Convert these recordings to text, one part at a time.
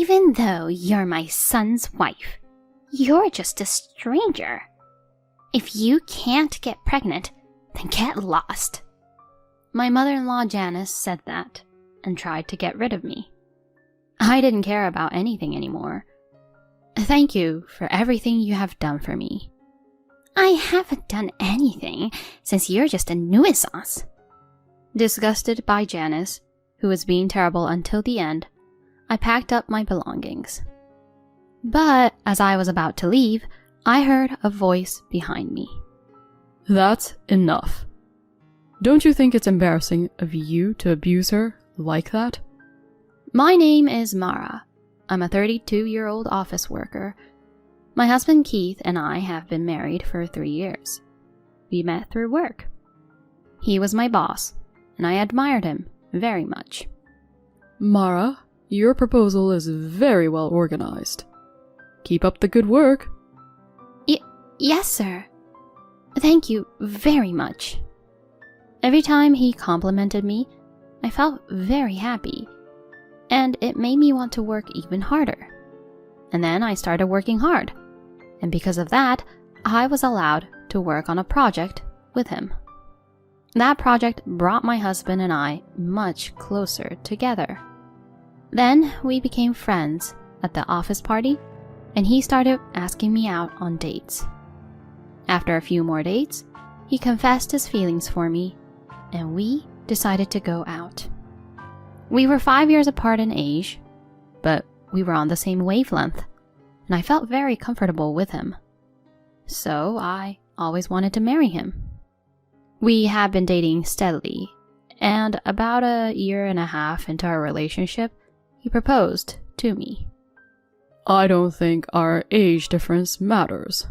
Even though you're my son's wife, you're just a stranger. If you can't get pregnant, then get lost. My mother-in-law Janice said that and tried to get rid of me. I didn't care about anything anymore. Thank you for everything you have done for me. I haven't done anything since you're just a nuisance. Disgusted by Janice, who was being terrible until the end, I packed up my belongings. But as I was about to leave, I heard a voice behind me. That's enough. Don't you think it's embarrassing of you to abuse her like that? My name is Mara. I'm a 32-year-old office worker. My husband Keith and I have been married for 3 years. We met through work. He was my boss, and I admired him very much. Mara, your proposal is very well organized. Keep up the good work. Yes, sir. Thank you very much. Every time he complimented me, I felt very happy, and it made me want to work even harder. And then I started working hard, and because of that, I was allowed to work on a project with him. That project brought my husband and I much closer together. Then we became friends at the office party, and he started asking me out on dates. After a few more dates, he confessed his feelings for me, and we decided to go out. We were 5 years apart in age, but we were on the same wavelength, and I felt very comfortable with him. So I always wanted to marry him. We had been dating steadily, and about a year and a half into our relationship, he proposed to me. I don't think our age difference matters.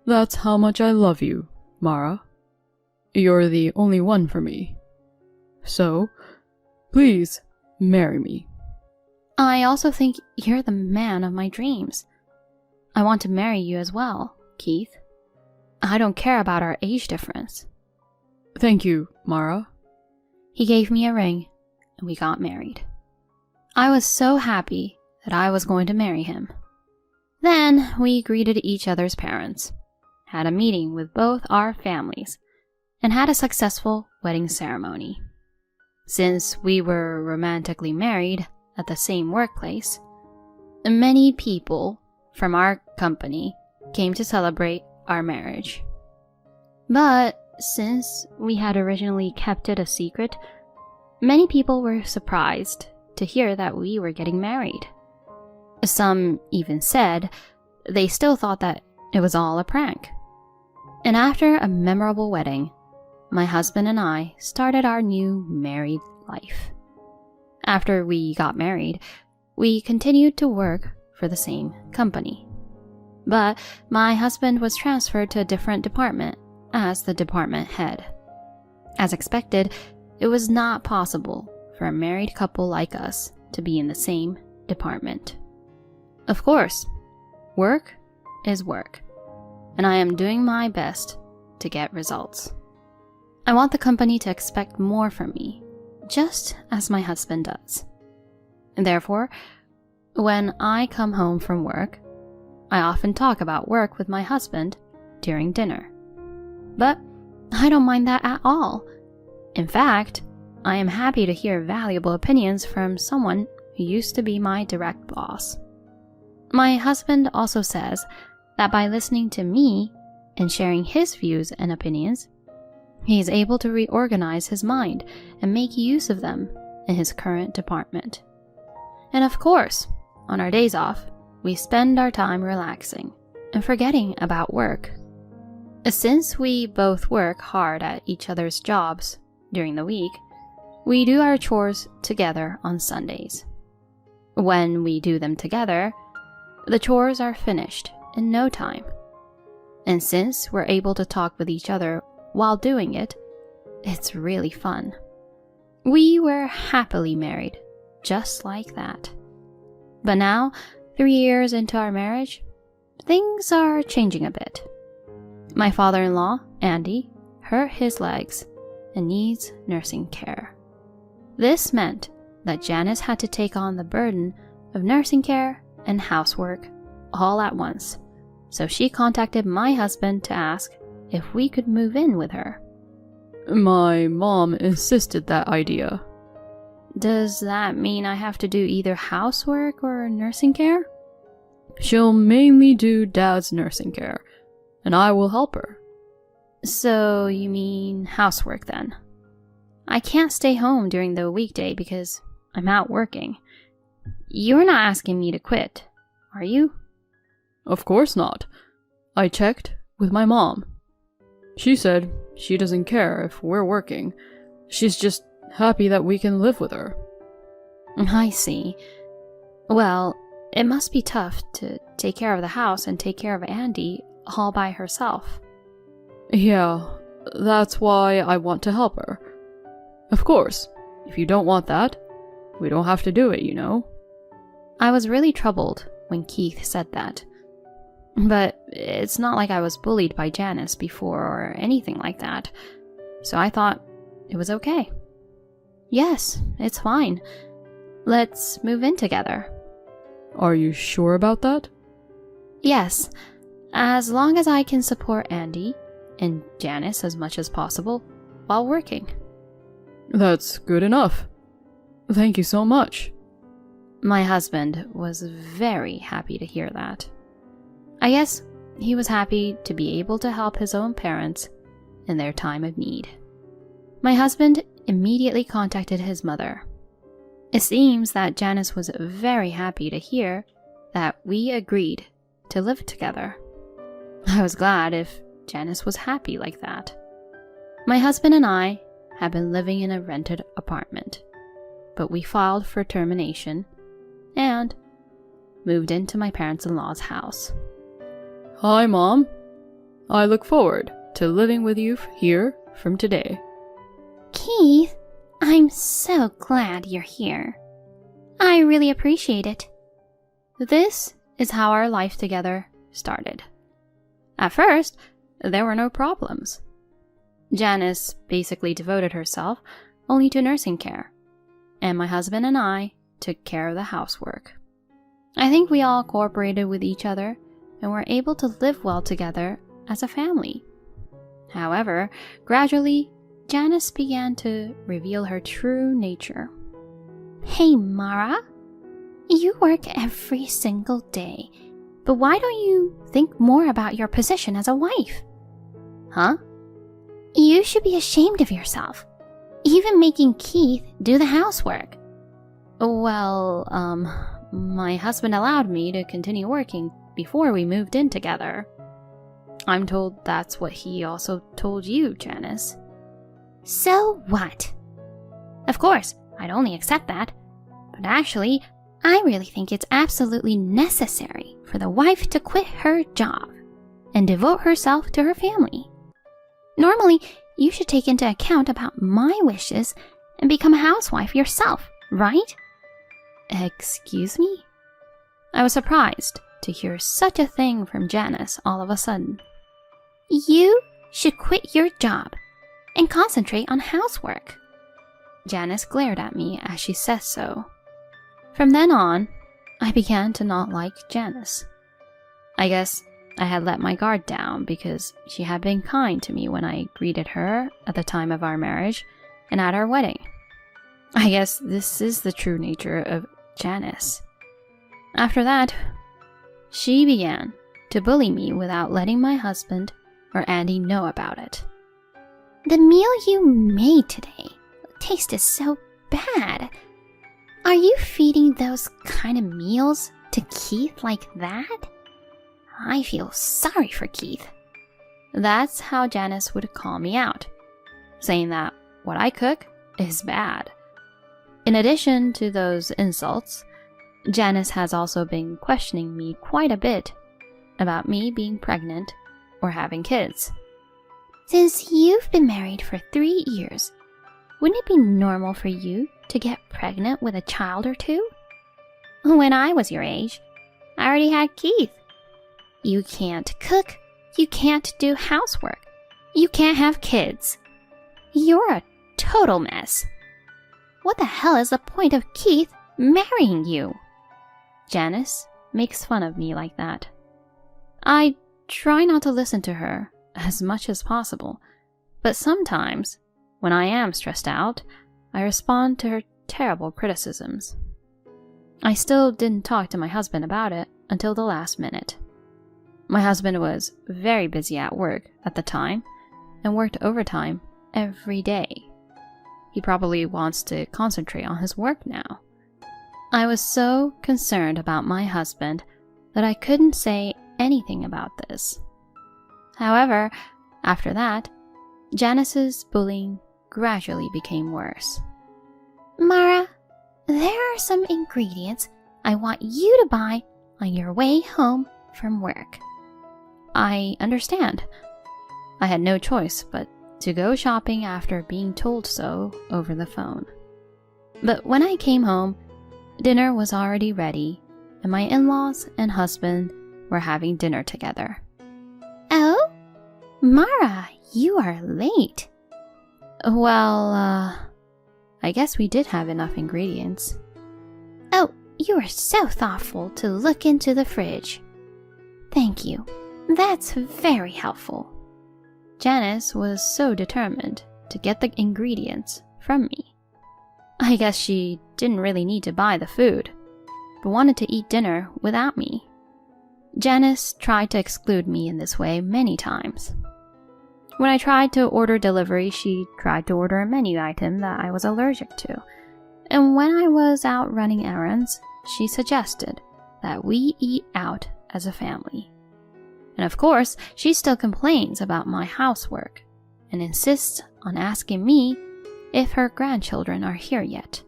That's how much I love you, Mara. You're the only one for me. So, please, marry me. I also think you're the man of my dreams. I want to marry you as well, Keith. I don't care about our age difference. Thank you, Mara. He gave me a ring, and we got married. I was so happy that I was going to marry him. Then we greeted each other's parents, had a meeting with both our families, and had a successful wedding ceremony. Since we were romantically married at the same workplace, many people from our company came to celebrate our marriage. But since we had originally kept it a secret, many people were surprised to hear that we were getting married. Some even said they still thought that it was all a prank. And after a memorable wedding, my husband and I started our new married life. After we got married, we continued to work for the same company. But my husband was transferred to a different department as the department head. As expected, it was not possible for a married couple like us to be in the same department. Of course, work is work, and I am doing my best to get results. I want the company to expect more from me, just as my husband does. And therefore, when I come home from work, I often talk about work with my husband during dinner. But I don't mind that at all. In fact, I am happy to hear valuable opinions from someone who used to be my direct boss. My husband also says that by listening to me and sharing his views and opinions, he is able to reorganize his mind and make use of them in his current department. And of course, on our days off, we spend our time relaxing and forgetting about work. Since we both work hard at each other's jobs during the week, we do our chores together on Sundays. When we do them together, the chores are finished in no time. And since we're able to talk with each other while doing it, it's really fun. We were happily married, just like that. But now, 3 years into our marriage, things are changing a bit. My father-in-law, Andy, hurt his legs and needs nursing care. This meant that Janice had to take on the burden of nursing care and housework all at once, so she contacted my husband to ask if we could move in with her. My mom insisted that idea. Does that mean I have to do either housework or nursing care? She'll mainly do Dad's nursing care, and I will help her. So you mean housework then? I can't stay home during the weekday because I'm out working. You're not asking me to quit, are you? Of course not. I checked with my mom. She said she doesn't care if we're working. She's just happy that we can live with her. I see. Well, it must be tough to take care of the house and take care of Andy all by herself. Yeah, that's why I want to help her. Of course, if you don't want that, we don't have to do it, you know? I was really troubled when Keith said that. But it's not like I was bullied by Janice before or anything like that, so I thought it was okay. Yes, it's fine. Let's move in together. Are you sure about that? Yes, as long as I can support Andy and Janice as much as possible while working. That's good enough. Thank you so much. My husband was very happy to hear that. I guess he was happy to be able to help his own parents in their time of need. My husband immediately contacted his mother. It seems that Janice was very happy to hear that we agreed to live together. I was glad if Janice was happy like that. My husband and I had been living in a rented apartment, but we filed for termination and moved into my parents-in-law's house. Hi, Mom. I look forward to living with you here from today. Keith, I'm so glad you're here. I really appreciate it. This is how our life together started. At first, there were no problems. Janice basically devoted herself only to nursing care, and my husband and I took care of the housework. I think we all cooperated with each other and were able to live well together as a family. However, gradually, Janice began to reveal her true nature. Hey, Mara, you work every single day, but why don't you think more about your position as a wife? Huh? You should be ashamed of yourself, even making Keith do the housework. Well, my husband allowed me to continue working before we moved in together. I'm told that's what he also told you, Janice. So what? Of course, I'd only accept that. But actually, I really think it's absolutely necessary for the wife to quit her job and devote herself to her family. Normally, you should take into account about my wishes and become a housewife yourself, right? Excuse me? I was surprised to hear such a thing from Janice all of a sudden. You should quit your job and concentrate on housework. Janice glared at me as she said so. From then on, I began to not like Janice. I guess I had let my guard down because she had been kind to me when I greeted her at the time of our marriage and at our wedding. I guess this is the true nature of Janice. After that, she began to bully me without letting my husband or Andy know about it. The meal you made today tasted so bad. Are you feeding those kind of meals to Keith like that? I feel sorry for Keith. That's how Janice would call me out, saying that what I cook is bad. In addition to those insults, Janice has also been questioning me quite a bit about me being pregnant or having kids. Since you've been married for 3 years, wouldn't it be normal for you to get pregnant with a child or two? When I was your age, I already had Keith. You can't cook, you can't do housework, you can't have kids. You're a total mess. What the hell is the point of Keith marrying you? Janice makes fun of me like that. I try not to listen to her as much as possible, but sometimes, when I am stressed out, I respond to her terrible criticisms. I still didn't talk to my husband about it until the last minute. My husband was very busy at work at the time and worked overtime every day. He probably wants to concentrate on his work now. I was so concerned about my husband that I couldn't say anything about this. However, after that, Janice's bullying gradually became worse. Mara, there are some ingredients I want you to buy on your way home from work. I understand. I had no choice but to go shopping after being told so over the phone. But when I came home, dinner was already ready, and my in-laws and husband were having dinner together. Oh? Mara, you are late. Well, I guess we did have enough ingredients. Oh, you are so thoughtful to look into the fridge. Thank you. That's very helpful. Janice was so determined to get the ingredients from me. I guess she didn't really need to buy the food, but wanted to eat dinner without me. Janice tried to exclude me in this way many times. When I tried to order delivery, she tried to order a menu item that I was allergic to. And when I was out running errands, she suggested that we eat out as a family. And of course, she still complains about my housework and insists on asking me if her grandchildren are here yet.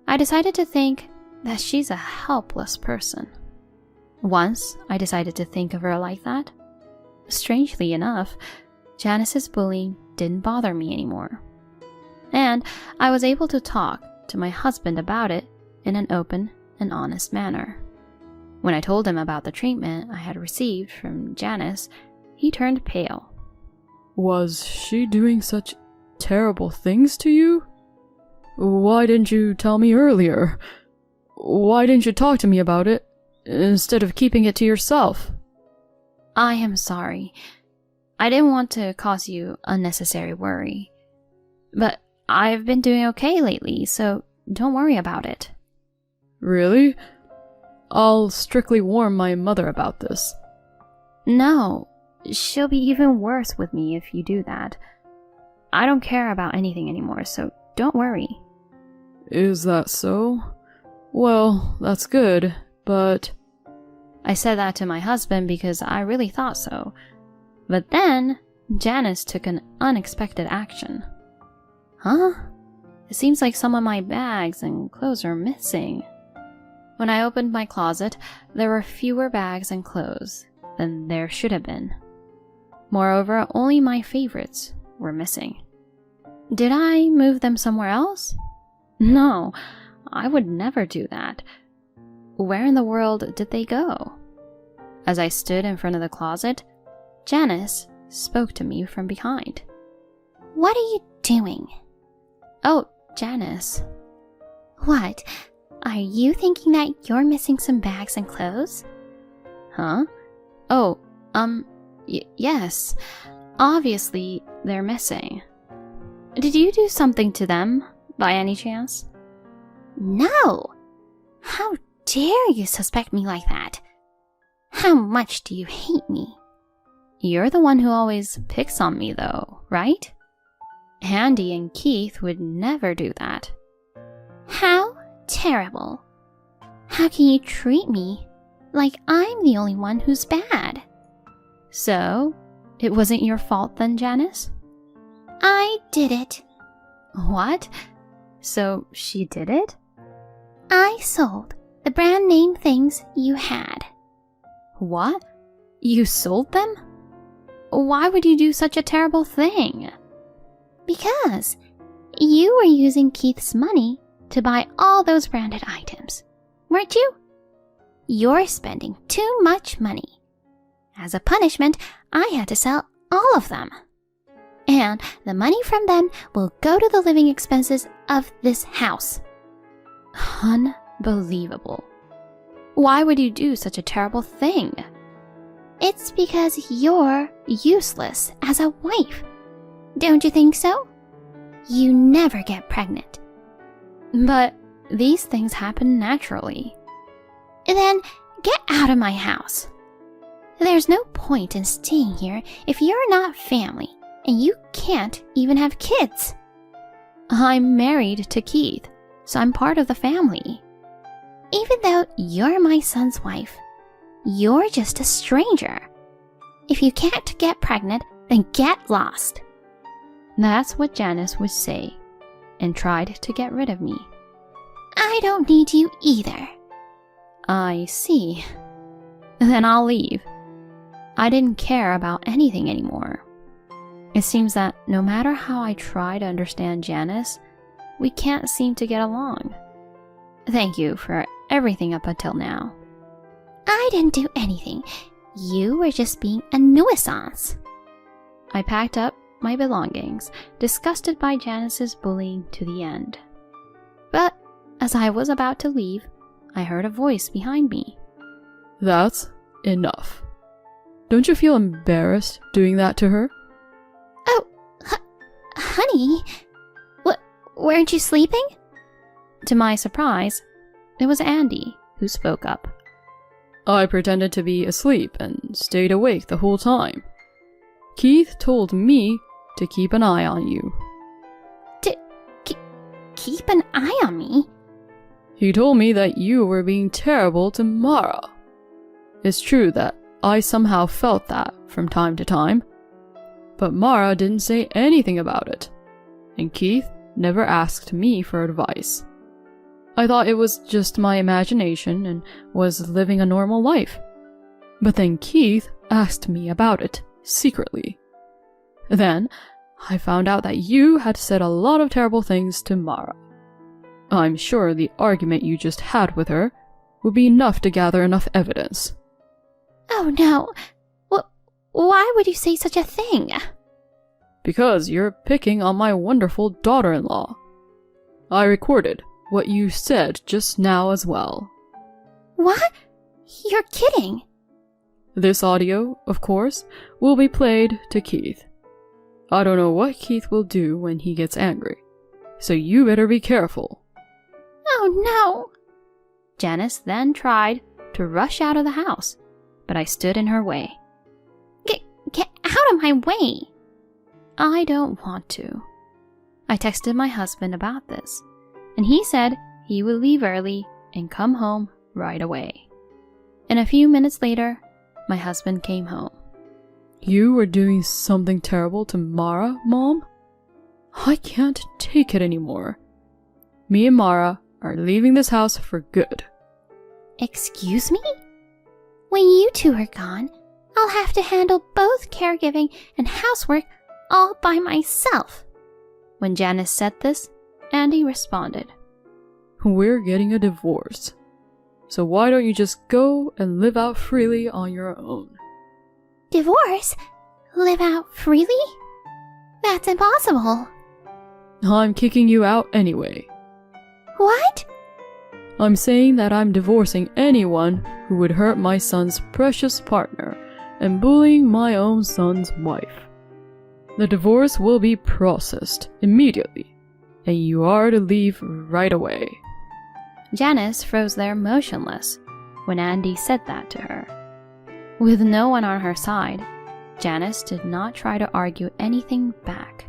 I decided to think that she's a helpless person. Once I decided to think of her like that, strangely enough, Janice's bullying didn't bother me anymore. And I was able to talk to my husband about it in an open and honest manner. When I told him about the treatment I had received from Janice, he turned pale. Was she doing such terrible things to you? Why didn't you tell me earlier? Why didn't you talk to me about it instead of keeping it to yourself? I am sorry. I didn't want to cause you unnecessary worry. But I've been doing okay lately, so don't worry about it. Really? I'll strictly warn my mother about this. No, she'll be even worse with me if you do that. I don't care about anything anymore, so don't worry. Is that so? Well, that's good, but... I said that to my husband because I really thought so. But then, Janice took an unexpected action. Huh? It seems like some of my bags and clothes are missing. When I opened my closet, there were fewer bags and clothes than there should have been. Moreover, only my favorites were missing. Did I move them somewhere else? No, I would never do that. Where in the world did they go? As I stood in front of the closet, Janice spoke to me from behind. What are you doing? Oh, Janice. What? Are you thinking that you're missing some bags and clothes? Huh? Oh, yes. Obviously, they're missing. Did you do something to them, by any chance? No! How dare you suspect me like that? How much do you hate me? You're the one who always picks on me, though, right? Andy and Keith would never do that. How terrible. How can you treat me like I'm the only one who's bad? So, it wasn't your fault then, Janice? I did it. What? So she did it? I sold the brand name things you had. What? You sold them? Why would you do such a terrible thing? Because you were using Keith's money to buy all those branded items, weren't you? You're spending too much money. As a punishment, I had to sell all of them. And the money from them will go to the living expenses of this house. Unbelievable. Why would you do such a terrible thing? It's because you're useless as a wife. Don't you think so? You never get pregnant. But these things happen naturally. Then get out of my house. There's no point in staying here if you're not family and you can't even have kids. I'm married to Keith, so I'm part of the family. Even though you're my son's wife, you're just a stranger. If you can't get pregnant, then get lost. That's what Janice would say, and tried to get rid of me. I don't need you either. I see. Then I'll leave. I didn't care about anything anymore. It seems that no matter how I try to understand Janice, we can't seem to get along. Thank you for everything up until now. I didn't do anything. You were just being a nuisance. I packed up my belongings, disgusted by Janice's bullying to the end. But as I was about to leave, I heard a voice behind me. That's enough. Don't you feel embarrassed doing that to her? Oh, honey, weren't you sleeping? To my surprise, it was Andy who spoke up. I pretended to be asleep and stayed awake the whole time. Keith told me to keep an eye on you. Keep an eye on me? He told me that you were being terrible to Mara. It's true that I somehow felt that from time to time, but Mara didn't say anything about it, and Keith never asked me for advice. I thought it was just my imagination and was living a normal life. But then Keith asked me about it, secretly. Then, I found out that you had said a lot of terrible things to Mara. I'm sure the argument you just had with her would be enough to gather enough evidence. Oh no! Why would you say such a thing? Because you're picking on my wonderful daughter-in-law. I recorded what you said just now as well. What? You're kidding. This audio, of course, will be played to Keith. I don't know what Keith will do when he gets angry, so you better be careful. Oh no! Janice then tried to rush out of the house, but I stood in her way. Get out of my way! I don't want to. I texted my husband about this, and he said he would leave early and come home right away. And a few minutes later, my husband came home. You were doing something terrible to Mara, Mom? I can't take it anymore. Me and Mara are leaving this house for good. Excuse me? When you two are gone, I'll have to handle both caregiving and housework all by myself. When Janice said this, Andy responded. We're getting a divorce. So why don't you just go and live out freely on your own? Divorce? Live out freely? That's impossible. I'm kicking you out anyway. What? I'm saying that I'm divorcing anyone who would hurt my son's precious partner and bullying my own son's wife. The divorce will be processed immediately, and you are to leave right away. Janice froze there motionless when Andy said that to her. With no one on her side, Janice did not try to argue anything back.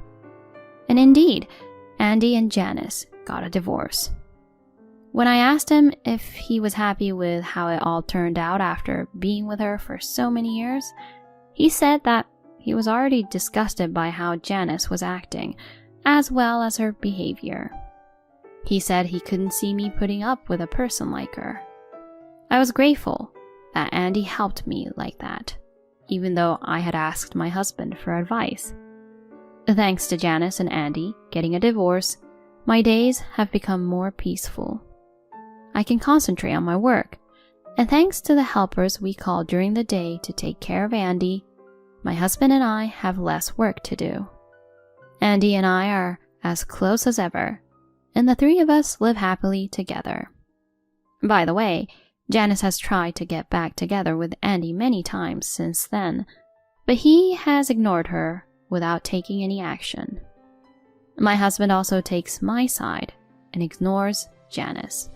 And indeed, Andy and Janice got a divorce. When I asked him if he was happy with how it all turned out after being with her for so many years, he said that he was already disgusted by how Janice was acting, as well as her behavior. He said he couldn't see me putting up with a person like her. I was grateful that Andy helped me like that, even though I had asked my husband for advice. Thanks to Janice and Andy getting a divorce, my days have become more peaceful. I can concentrate on my work, and thanks to the helpers we call during the day to take care of Andy, my husband and I have less work to do. Andy and I are as close as ever, and the three of us live happily together. By the way, Janice has tried to get back together with Andy many times since then, but he has ignored her without taking any action. My husband also takes my side and ignores Janice.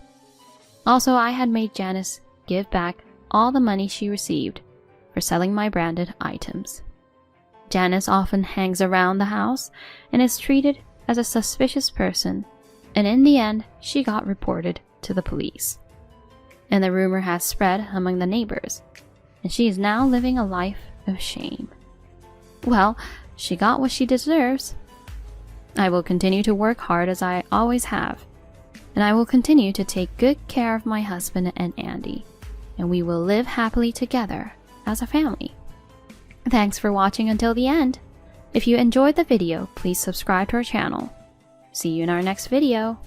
Also, I had made Janice give back all the money she received for selling my branded items. Janice often hangs around the house and is treated as a suspicious person, and in the end, she got reported to the police. And the rumor has spread among the neighbors, and she is now living a life of shame. Well, she got what she deserves. I will continue to work hard as I always have, and I will continue to take good care of my husband and Andy, and we will live happily together as a family. Thanks for watching until the end. If you enjoyed the video, please subscribe to our channel. See you in our next video.